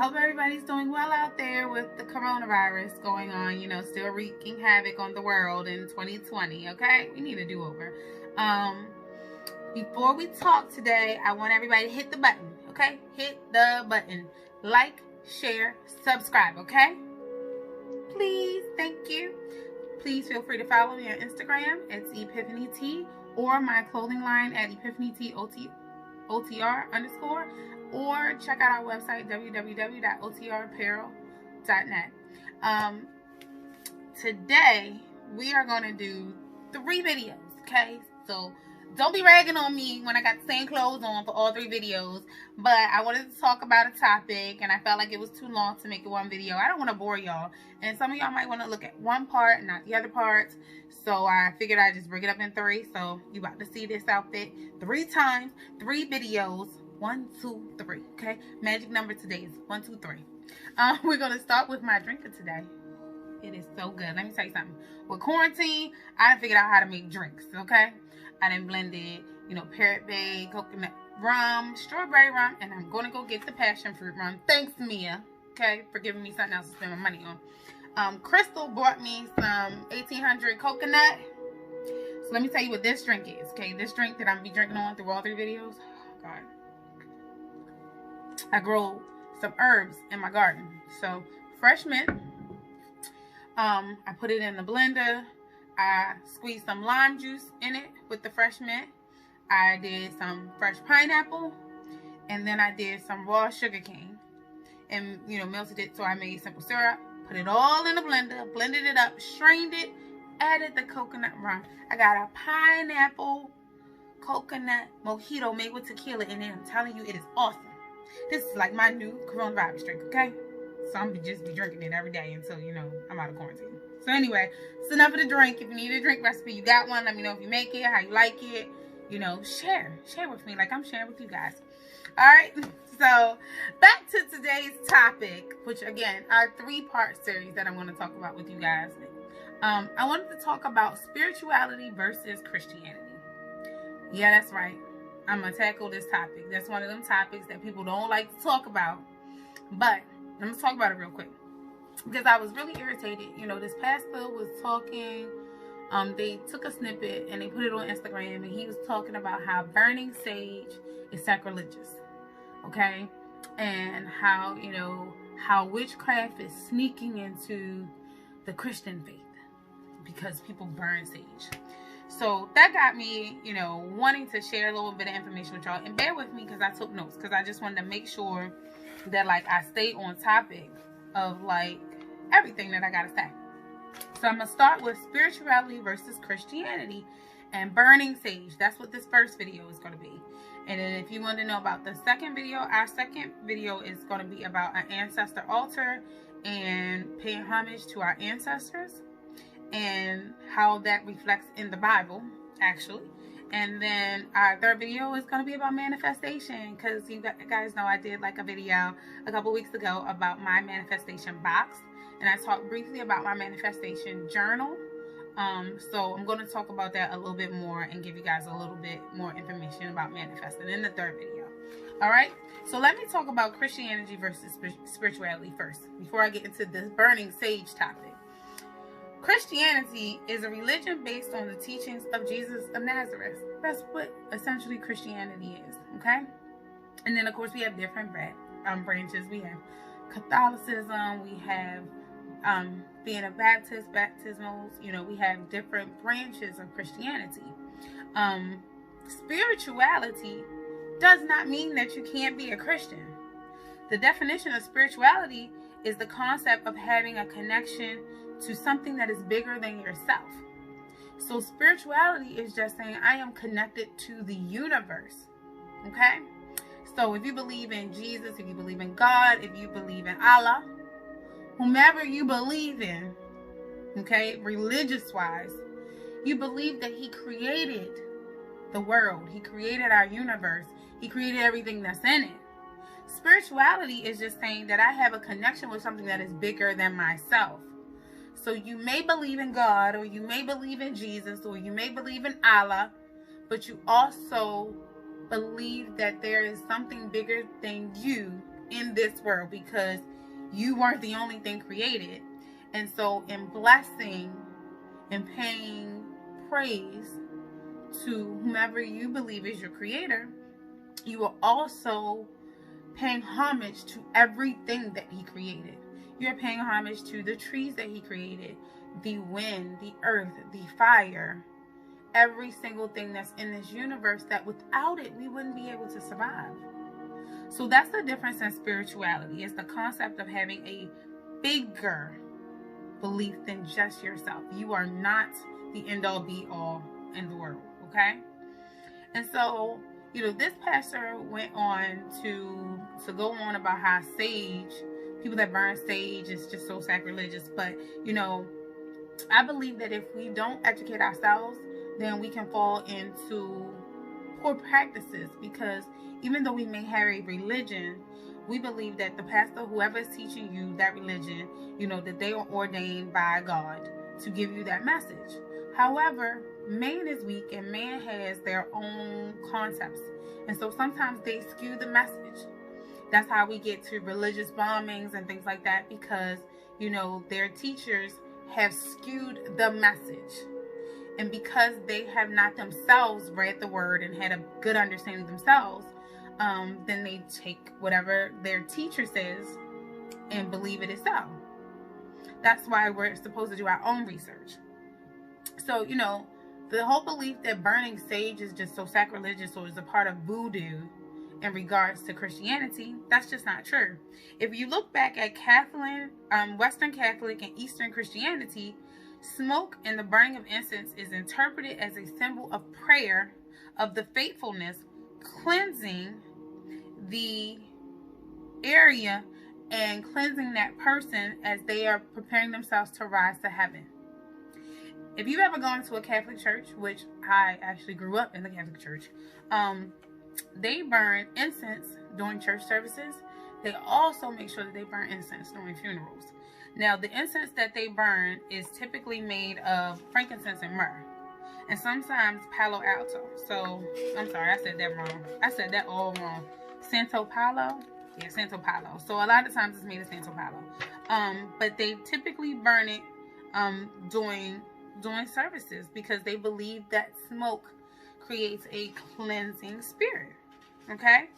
hope everybody's doing well out there with the coronavirus going on, still wreaking havoc on the world in 2020, okay? We need a do-over. Before we talk today, I want everybody to hit the button, okay? Hit the button. Like, share, subscribe, okay? Please, thank you. Please feel free to follow me on Instagram. It's EpiphanyT, or my clothing line at EpiphanyTOTR_, or check out our website, www.otrapparel.net. Today, we are going to do 3 videos, okay? So, don't be ragging on me when I got the same clothes on for all 3 videos, but I wanted to talk about a topic, and I felt like it was too long to make it one video. I don't want to bore y'all, and some of y'all might want to look at one part and not the other parts, so I figured I'd just break it up in 3, so you about to see this outfit 3 times, 3 videos, 1, 2, 3, okay? Magic number today is 1, 2, 3. We're going to start with my drink of today. It is so good. Let me tell you something. With quarantine, I figured out how to make drinks, okay? I done blended, Parrot Bay, coconut rum, strawberry rum, and I'm going to go get the passion fruit rum. Thanks, Mia, okay, for giving me something else to spend my money on. Crystal bought me some 1800 coconut. So let me tell you what this drink is, okay? This drink that I'm going to be drinking on through all 3 videos. Oh, God. I grow some herbs in my garden. So, fresh mint. I put it in the blender. I squeezed some lime juice in it with the fresh mint. I did some fresh pineapple, and then I did some raw sugar cane, and melted it. So I made simple syrup, put it all in the blender, blended it up, strained it, added the coconut rum. I got a pineapple coconut mojito made with tequila in it. I'm telling you, it is awesome. This is like my new coronavirus drink, okay? So I'm just be drinking it every day until I'm out of quarantine. So anyway, it's enough of the drink. If you need a drink recipe, you got one. Let me know if you make it, how you like it. Share with me like I'm sharing with you guys. All right. So back to today's topic, which again, our 3-part series that I'm going to talk about with you guys. I wanted to talk about spirituality versus Christianity. Yeah, that's right. I'm going to tackle this topic. That's one of them topics that people don't like to talk about. But I'm going to talk about it real quick. Because I was really irritated. This pastor was talking. They took a snippet and they put it on Instagram. And he was talking about how burning sage is sacrilegious. Okay? And how, how witchcraft is sneaking into the Christian faith. Because people burn sage. So that got me, wanting to share a little bit of information with y'all. And bear with me because I took notes. Because I just wanted to make sure that, I stay on topic of, everything that I got to say. So I'm going to start with spirituality versus Christianity and burning sage. That's what this first video is going to be. And then if you want to know about the second video, our second video is going to be about an ancestor altar and paying homage to our ancestors and how that reflects in the Bible, actually. And then our third video is going to be about manifestation, because you guys know I did a video a couple weeks ago about my manifestation box. And I talked briefly about my manifestation journal. So I'm going to talk about that a little bit more and give you guys a little bit more information about manifesting in the third video. All right. So let me talk about Christianity versus spirituality first, before I get into this burning sage topic. Christianity is a religion based on the teachings of Jesus of Nazareth. That's what essentially Christianity is, okay? And then, of course, we have different branches. We have Catholicism. We have being a Baptist, baptismals. We have different branches of Christianity. Spirituality does not mean that you can't be a Christian. The definition of spirituality is the concept of having a connection to something that is bigger than yourself. So spirituality is just saying I am connected to the universe. Okay? So if you believe in Jesus, if you believe in God, if you believe in Allah, whomever you believe in, okay, religious wise, you believe that He created the world. He created our universe. He created everything that's in it. Spirituality is just saying that I have a connection with something that is bigger than myself. So you may believe in God, or you may believe in Jesus, or you may believe in Allah, but you also believe that there is something bigger than you in this world, because you weren't the only thing created. And so in blessing and paying praise to whomever you believe is your creator, you are also paying homage to everything that he created. You're paying homage to the trees that he created, the wind, the earth, the fire, every single thing that's in this universe, that without it, we wouldn't be able to survive. So that's the difference in spirituality. It's the concept of having a bigger belief than just yourself. You are not the end all be all in the world, okay? And so, this pastor went on to go on about how sage, people that burn sage, is just so sacrilegious. But, I believe that if we don't educate ourselves, then we can fall into poor practices, because even though we may have a religion, we believe that the pastor, whoever is teaching you that religion, that they are ordained by God to give you that message. However, man is weak and man has their own concepts. And so sometimes they skew the message. That's how we get to religious bombings and things like that, because, their teachers have skewed the message. And because they have not themselves read the word and had a good understanding themselves, then they take whatever their teacher says and believe it is so. That's why we're supposed to do our own research. So, the whole belief that burning sage is just so sacrilegious or is a part of voodoo in regards to Christianity, that's just not true. If you look back at Catholic, Western Catholic and Eastern Christianity, smoke and the burning of incense is interpreted as a symbol of prayer, of the faithfulness, cleansing the area and cleansing that person as they are preparing themselves to rise to heaven. If you've ever gone to a Catholic church, which I actually grew up in the Catholic church, they burn incense during church services. They also make sure that they burn incense during funerals. Now, the incense that they burn is typically made of frankincense and myrrh, and sometimes Palo Alto. So, I'm sorry, I said that wrong. I said that all wrong. Santo Palo? Yeah, Santo Palo. So, a lot of times it's made of Santo Palo. But they typically burn it during services, because they believe that smoke creates a cleansing spirit. Okay?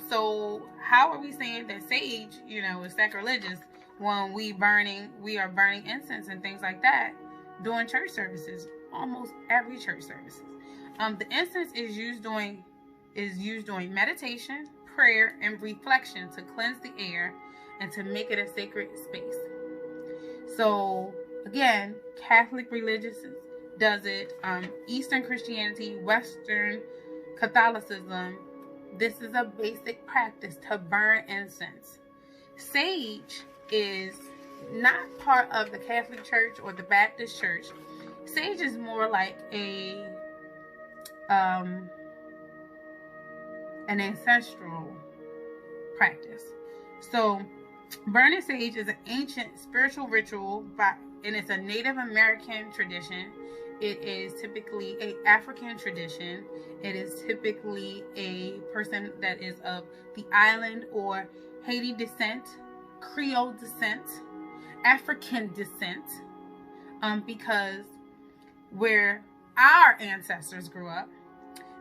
So, how are we saying that sage, is sacrilegious when we are burning incense and things like that during church services? Almost every church services. The incense is used during meditation, prayer, and reflection to cleanse the air and to make it a sacred space. So again, Catholic religion does it. Eastern Christianity, Western Catholicism, this is a basic practice to burn incense. Sage is not part of the Catholic Church or the Baptist Church. Sage is more like an ancestral practice. So burning sage is an ancient spiritual ritual, and it's a Native American tradition. It is typically an African tradition. It is typically a person that is of the island or Haiti descent, Creole descent, African descent, because where our ancestors grew up,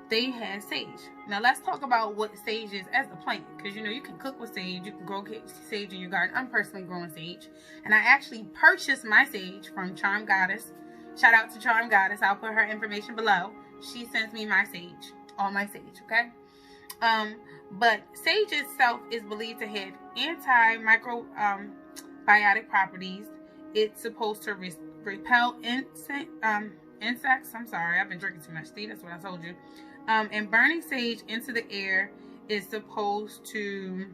they had sage. Now let's talk about what sage is as a plant, because you can cook with sage, you can grow sage in your garden. I'm personally growing sage, and I actually purchased my sage from Charm Goddess. Shout out to Charm Goddess. I'll put her information below. She sends me my sage, all my sage, okay? But sage itself is believed to have antimicrobiotic properties. It's supposed to repel insects. I'm sorry, I've been drinking too much. See, that's what I told you. And burning sage into the air is supposed to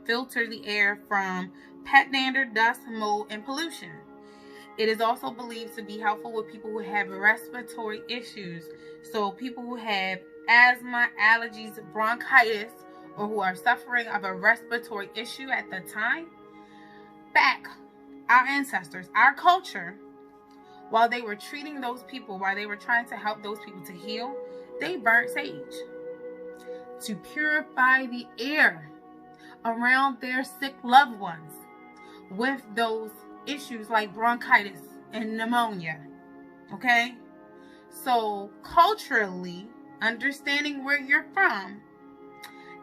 filter the air from pet dander, dust, mold, and pollution. It is also believed to be helpful with people who have respiratory issues. So people who have asthma, allergies, bronchitis, or who are suffering of a respiratory issue at the time. Back, our ancestors, our culture, while they were treating those people, while they were trying to help those people to heal, they burnt sage to purify the air around their sick loved ones with those issues like bronchitis and pneumonia. Okay? So culturally, understanding where you're from,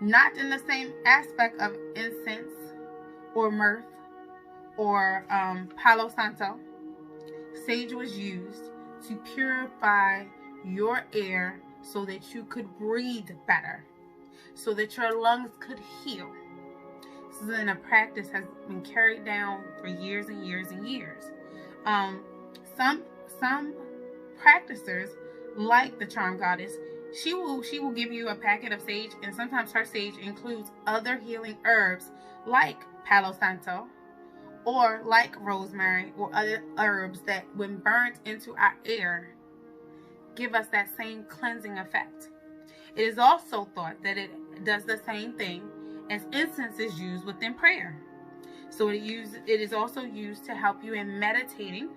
not in the same aspect of incense or myrrh or Palo Santo, sage was used to purify your air so that you could breathe better, so that your lungs could heal. This is in a practice has been carried down for years and years and years. Some practicers, like the charm goddess, she will give you a packet of sage, and sometimes her sage includes other healing herbs like Palo Santo or like rosemary or other herbs that, when burnt into our air, give us that same cleansing effect. It is also thought that it does the same thing as incense is used within prayer. So it is also used to help you in meditating,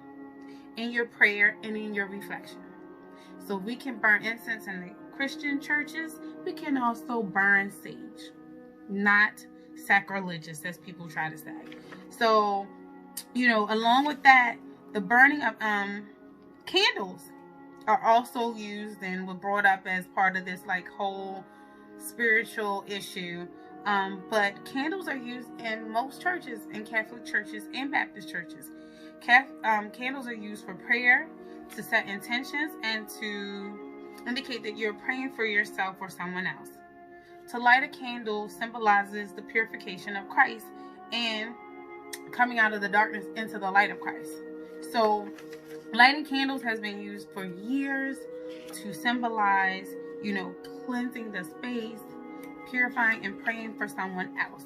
in your prayer, and in your reflection. So we can burn incense in the Christian churches. We can also burn sage. Not sacrilegious, as people try to say. So, along with that, the burning of candles are also used and were brought up as part of this whole spiritual issue. But candles are used in most churches, in Catholic churches and Baptist churches. Candles are used for prayer, to set intentions, and to indicate that you're praying for yourself or someone else. To light a candle symbolizes the purification of Christ and coming out of the darkness into the light of Christ. So lighting candles has been used for years to symbolize, cleansing the space, purifying and praying for someone else.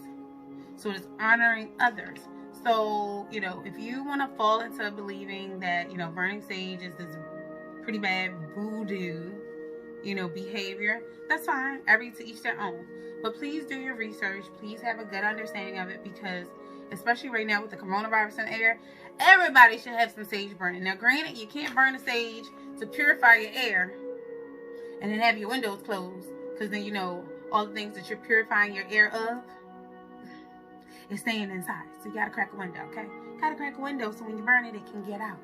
So it's honoring others. So, if you want to fall into believing that, burning sage is this pretty bad voodoo, behavior, that's fine. To each their own. But please do your research. Please have a good understanding of it, because especially right now with the coronavirus in the air, everybody should have some sage burning. Now, granted, you can't burn the sage to purify your air and then have your windows closed, because then, all the things that you're purifying your air of is staying inside. So you got to crack a window, okay? Got to crack a window so when you burn it, it can get out.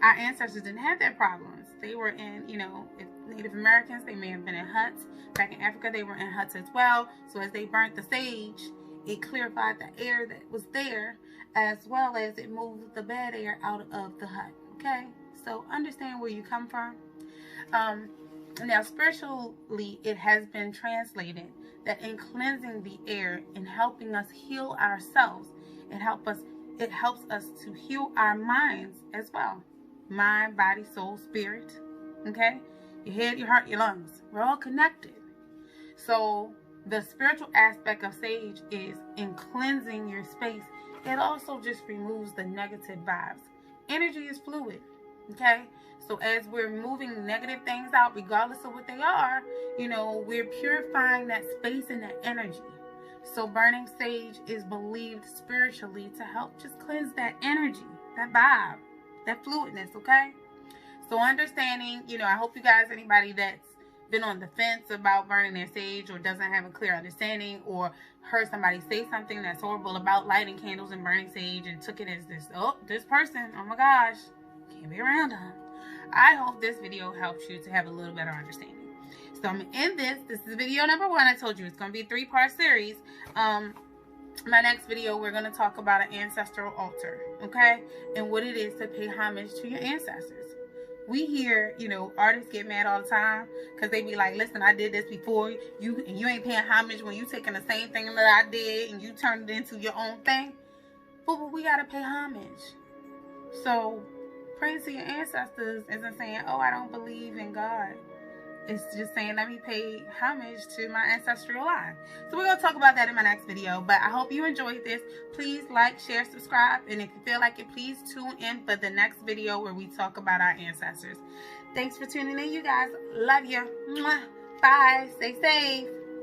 Our ancestors didn't have that problems. They were in, if Native Americans, they may have been in huts. Back in Africa, they were in huts as well. So as they burnt the sage, it clarified the air that was there, as well as it moved the bad air out of the hut, okay? So understand where you come from. Now, spiritually, it has been translated that in cleansing the air and helping us heal ourselves, it helps us to heal our minds as well. Mind, body, soul, spirit, okay? Your head, your heart, your lungs. We're all connected. So the spiritual aspect of sage is in cleansing your space. It also just removes the negative vibes. Energy is fluid, okay? So as we're moving negative things out, regardless of what they are, we're purifying that space and that energy. So burning sage is believed spiritually to help just cleanse that energy, that vibe, that fluidness, okay? So understanding, I hope you guys, anybody that's been on the fence about burning their sage or doesn't have a clear understanding, or heard somebody say something that's horrible about lighting candles and burning sage and took it as this person, oh my gosh, can't be around them. I hope this video helps you to have a little better understanding. So I'm going to end this. This is video number 1. I told you it's going to be a 3-part series. My next video, we're going to talk about an ancestral altar, okay? And what it is to pay homage to your ancestors. We hear, artists get mad all the time because they be like, listen, I did this before you, and you ain't paying homage when you taking the same thing that I did and you turned it into your own thing. But we got to pay homage. So praying to your ancestors isn't saying, oh, I don't believe in God. It's just saying, let me pay homage to my ancestral line. So we're going to talk about that in my next video. But I hope you enjoyed this. Please like, share, subscribe. And if you feel like it, please tune in for the next video where we talk about our ancestors. Thanks for tuning in, you guys. Love you. Bye. Stay safe.